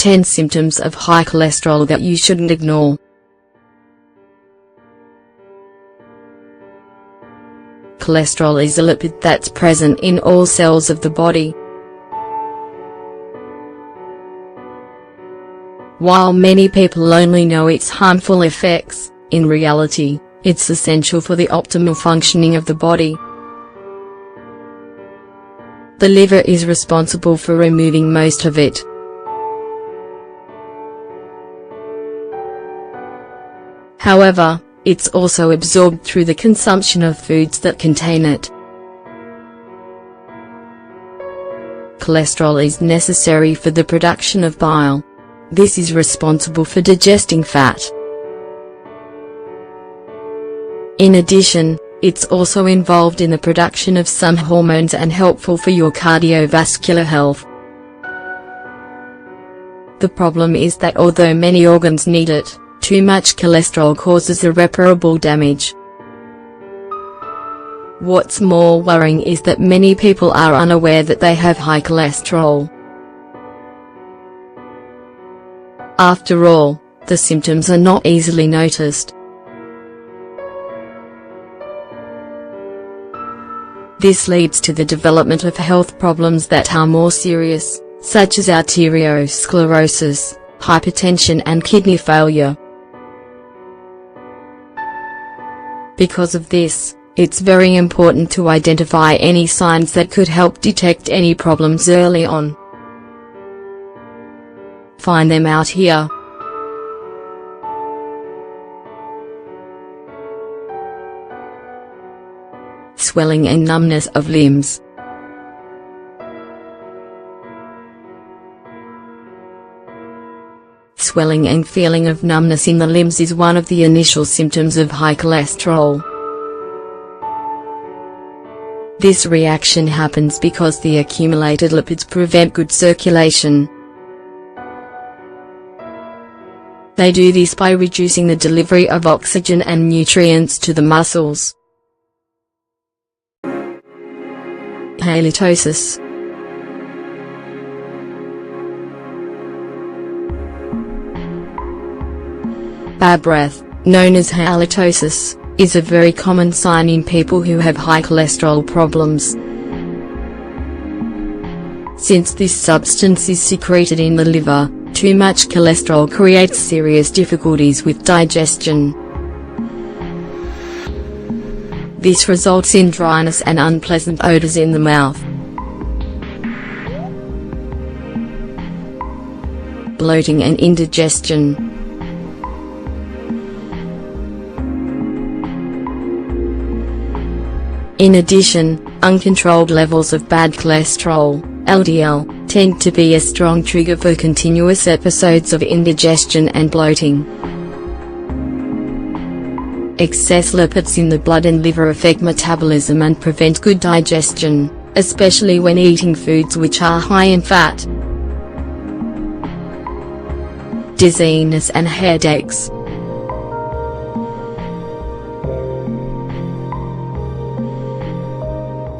10 symptoms of high cholesterol that you shouldn't ignore. Cholesterol is a lipid that's present in all cells of the body. While many people only know its harmful effects, in reality, it's essential for the optimal functioning of the body. The liver is responsible for removing most of it. However, it's also absorbed through the consumption of foods that contain it. Cholesterol is necessary for the production of bile. This is responsible for digesting fat. In addition, it's also involved in the production of some hormones and helpful for your cardiovascular health. The problem is that although many organs need it, too much cholesterol causes irreparable damage. What's more worrying is that many people are unaware that they have high cholesterol. After all, the symptoms are not easily noticed. This leads to the development of health problems that are more serious, such as arteriosclerosis, hypertension and kidney failure. Because of this, it's very important to identify any signs that could help detect any problems early on. Find them out here. Swelling and numbness of limbs. Swelling and feeling of numbness in the limbs is one of the initial symptoms of high cholesterol. This reaction happens because the accumulated lipids prevent good circulation. They do this by reducing the delivery of oxygen and nutrients to the muscles. Halitosis. Bad breath, known as halitosis, is a very common sign in people who have high cholesterol problems. Since this substance is secreted in the liver, too much cholesterol creates serious difficulties with digestion. This results in dryness and unpleasant odors in the mouth, bloating and indigestion. In addition, uncontrolled levels of bad cholesterol, LDL, tend to be a strong trigger for continuous episodes of indigestion and bloating. Excess lipids in the blood and liver affect metabolism and prevent good digestion, especially when eating foods which are high in fat. Dizziness and headaches.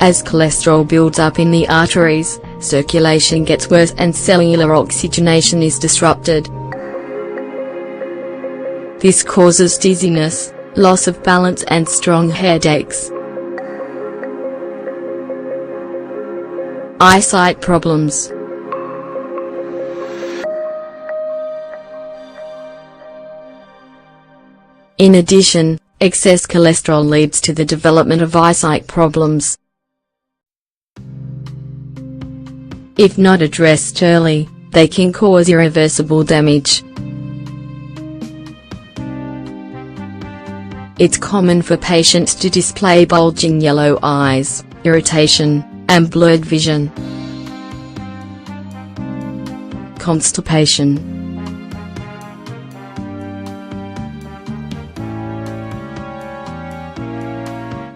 As cholesterol builds up in the arteries, circulation gets worse and cellular oxygenation is disrupted. This causes dizziness, loss of balance and strong headaches. Eyesight problems. In addition, excess cholesterol leads to the development of eyesight problems. If not addressed early, they can cause irreversible damage. It's common for patients to display bulging yellow eyes, irritation, and blurred vision. Constipation.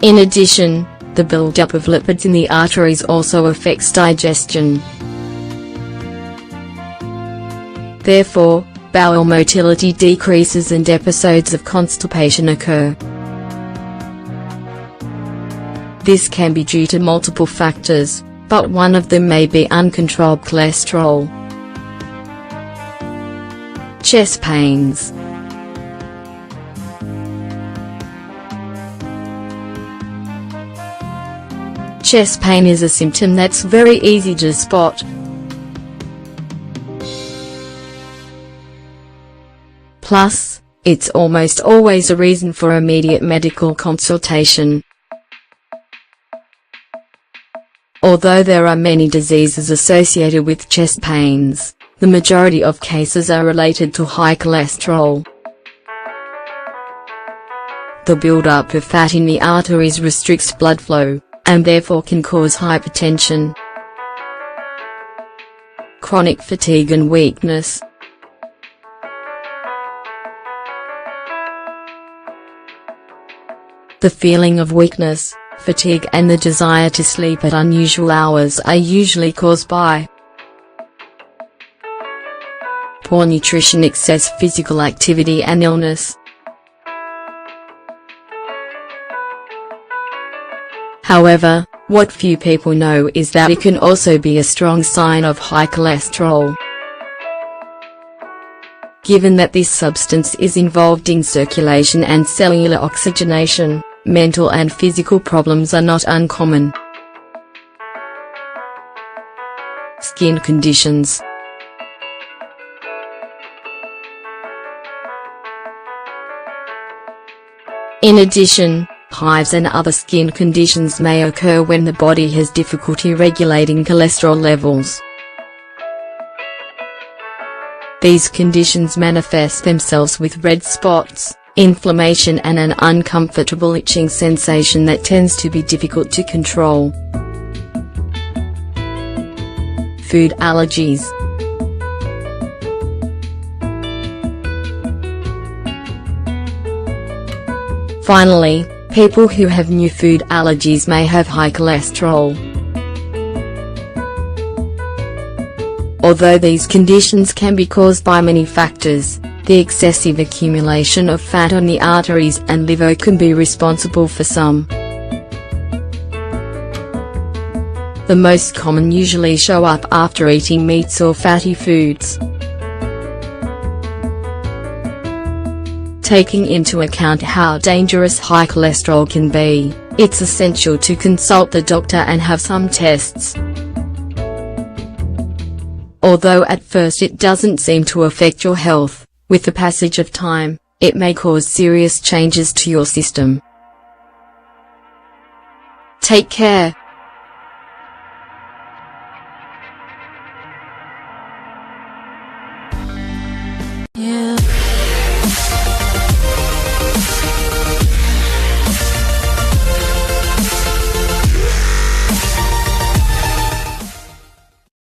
In addition, the buildup of lipids in the arteries also affects digestion. Therefore, bowel motility decreases and episodes of constipation occur. This can be due to multiple factors, but one of them may be uncontrolled cholesterol. Chest pains. Chest pain is a symptom that's very easy to spot. Plus, it's almost always a reason for immediate medical consultation. Although there are many diseases associated with chest pains, the majority of cases are related to high cholesterol. The buildup of fat in the arteries restricts blood flow, and therefore can cause hypertension, chronic fatigue and weakness. The feeling of weakness, fatigue and the desire to sleep at unusual hours are usually caused by poor nutrition, excess physical activity and illness. However, what few people know is that it can also be a strong sign of high cholesterol. Given that this substance is involved in circulation and cellular oxygenation, mental and physical problems are not uncommon. Skin conditions. In addition, hives and other skin conditions may occur when the body has difficulty regulating cholesterol levels. These conditions manifest themselves with red spots, inflammation and an uncomfortable itching sensation that tends to be difficult to control. Food allergies. Finally, people who have new food allergies may have high cholesterol. Although these conditions can be caused by many factors, the excessive accumulation of fat on the arteries and liver can be responsible for some. The most common usually show up after eating meats or fatty foods. Taking into account how dangerous high cholesterol can be, it's essential to consult the doctor and have some tests. Although at first it doesn't seem to affect your health, with the passage of time, it may cause serious changes to your system. Take care.